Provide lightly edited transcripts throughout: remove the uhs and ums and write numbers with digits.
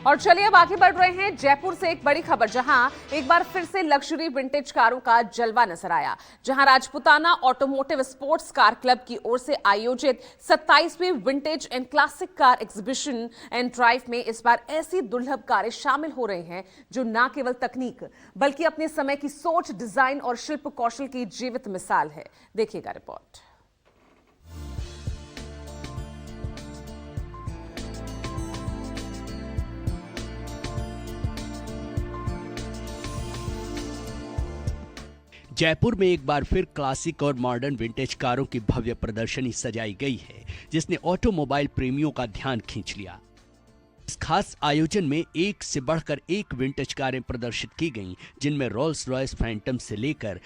और चलिए अब आगे बढ़ रहे हैं जयपुर से एक बड़ी खबर, जहां एक बार फिर से लग्जरी विंटेज कारों का जलवा नजर आया। जहां Rajputana automotive sports car club की ओर से आयोजित 27वीं vintage and classic car exhibition and drive में इस बार ऐसी दुर्लभ कारें शामिल हो रही हैं जो न केवल तकनीक बल्कि अपने समय की सोच, डिजाइन और शिल्प कौशल की जीवित मिसाल है। देखिएगा रिपोर्ट। जयपुर में एक बार फिर क्लासिक और मॉडर्न विंटेज कारों की भव्य प्रदर्शनी सजाई गई है, जिसने ऑटोमोबाइल प्रेमियों का ध्यान खींच लिया। इस खास आयोजन में एक से बढ़कर एक विंटेज कारें प्रदर्शित की गईं, जिनमें रोल्स रॉयस फैंटम से लेकर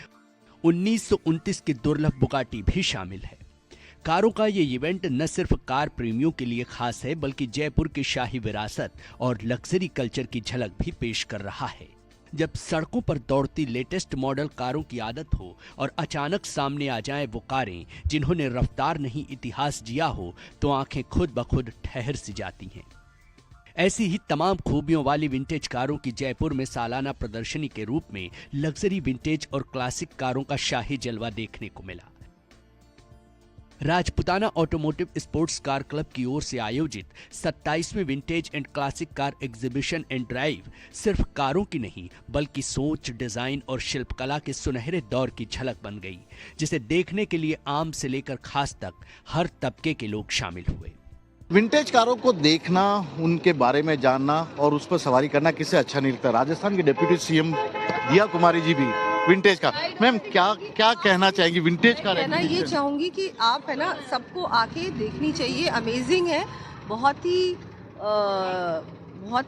1929 की दुर्लभ बुगाटी भी शामिल है। कारों का ये इवेंट न सिर्फ कार प्रेमियों के लिए खास है, बल्कि जयपुर की शाही विरासत और लग्जरी कल्चर की झलक भी पेश कर रहा है। जब सड़कों पर दौड़ती लेटेस्ट मॉडल कारों की आदत हो और अचानक सामने आ जाएं वो कारें जिन्होंने रफ्तार नहीं इतिहास जिया हो, तो आंखें खुद ब खुद ठहर सी जाती हैं। ऐसी ही तमाम खूबियों वाली विंटेज कारों की जयपुर में सालाना प्रदर्शनी के रूप में लग्जरी विंटेज और क्लासिक कारों का शाही जलवा देखने को मिला। Rajputana automotive sports car club की ओर से आयोजित 27वीं vintage and classic car exhibition and drive सिर्फ कारों की नहीं, बल्कि सोच, डिजाइन और शिल्पकला के सुनहरे दौर की झलक बन गई, जिसे देखने के लिए आम से लेकर खास तक हर तबके के लोग शामिल हुए। विंटेज कारों को देखना, उनके बारे में जानना और उस पर सवारी करना किससे अच्छा नहीं लगता। राजस्थान के डिप्टी सीएम दिया कुमारी जी भी विंटेज का। मैम क्या कहना चाहेंगी विंटेज कार? मैं ये चाहूंगी कि आप है ना सबको आके देखनी चाहिए। अमेजिंग है, बहुत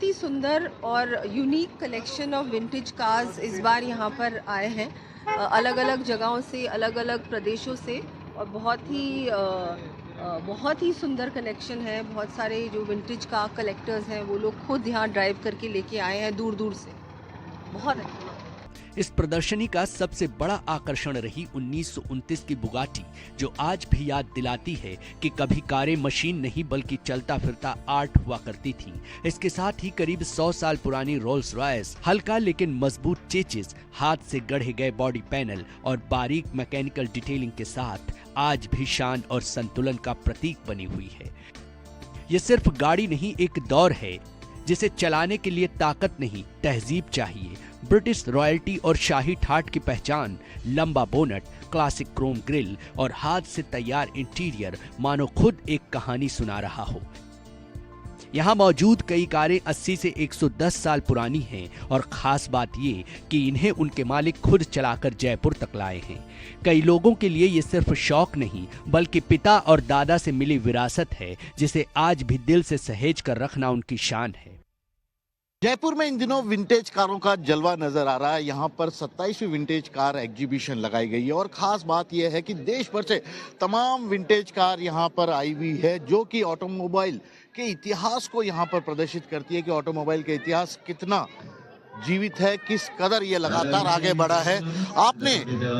ही सुंदर और unique collection of vintage cars इस बार यहाँ पर आए हैं, अलग अलग जगहों से, अलग अलग प्रदेशों से, और बहुत ही सुंदर कलेक्शन है। बहुत सारे जो विंटेज कार कलेक्टर्स हैं वो लोग खुद यहाँ ड्राइव करके लेके आए हैं दूर दूर से। बहुत अच्छा। इस प्रदर्शनी का सबसे बड़ा आकर्षण रही 1929 की बुगाटी, जो आज भी याद दिलाती है कि कभी कारें मशीन नहीं बल्कि चलता फिरता आर्ट हुआ करती थीं। इसके साथ ही करीब 100 साल पुरानी रोल्स रॉयस हल्का लेकिन मजबूत चेचिस, हाथ से गढ़े गए बॉडी पैनल और बारीक मैकेनिकल डिटेलिंग के साथ आज भी शान और संतुलन का प्रतीक बनी हुई है। ये सिर्फ गाड़ी नहीं, एक दौर है जिसे चलाने के लिए ताकत नहीं, तहजीब चाहिए। ब्रिटिश रॉयल्टी और शाही ठाट की पहचान, लंबा बोनट, क्लासिक क्रोम ग्रिल और हाथ से तैयार इंटीरियर मानो खुद एक कहानी सुना रहा हो। यहाँ मौजूद कई कारें 80 से 110 साल पुरानी हैं और खास बात ये कि इन्हें उनके मालिक खुद चलाकर जयपुर तक लाए हैं। कई लोगों के लिए ये सिर्फ शौक नहीं, बल्कि पिता और दादा से मिली विरासत है, जिसे आज भी दिल से सहेज कर रखना उनकी शान है। जयपुर में इन दिनों विंटेज कारों का जलवा नजर आ रहा है। यहाँ पर 27वीं विंटेज कार एग्जीबिशन लगाई गई है और खास बात यह है कि देश भर से तमाम विंटेज कार यहाँ पर आई हुई है, जो कि ऑटोमोबाइल के इतिहास को यहाँ पर प्रदर्शित करती है कि ऑटोमोबाइल का इतिहास कितना जीवित है, किस कदर ये लगातार आगे बढ़ा है। आपने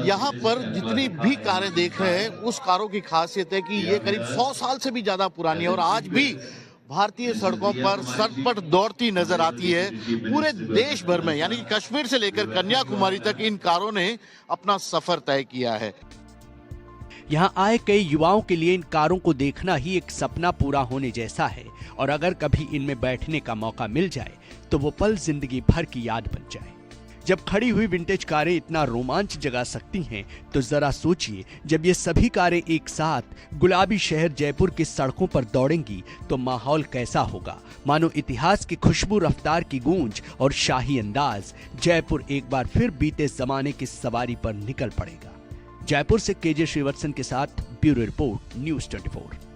यहाँ पर जितनी भी कारें देख रहे हैं, उस कारों की खासियत है कि ये करीब 100 साल से भी ज्यादा पुरानी है और आज भी भारतीय सड़कों पर सटपट दौड़ती नजर आती है। पूरे देश भर में, यानी कि कश्मीर से लेकर कन्याकुमारी तक इन कारों ने अपना सफर तय किया है। यहाँ आए कई युवाओं के लिए इन कारों को देखना ही एक सपना पूरा होने जैसा है, और अगर कभी इनमें बैठने का मौका मिल जाए तो वो पल जिंदगी भर की याद बन जाए। जब खड़ी हुई विंटेज कारें इतना रोमांच जगा सकती हैं, तो जरा सोचिए जब ये सभी कारें एक साथ गुलाबी शहर जयपुर की सड़कों पर दौड़ेंगी तो माहौल कैसा होगा। मानो इतिहास की खुशबू, रफ्तार की गूंज और शाही अंदाज, जयपुर एक बार फिर बीते जमाने की सवारी पर निकल पड़ेगा। जयपुर से केजे श्रीवत्सन के साथ ब्यूरो रिपोर्ट, न्यूज़ 24।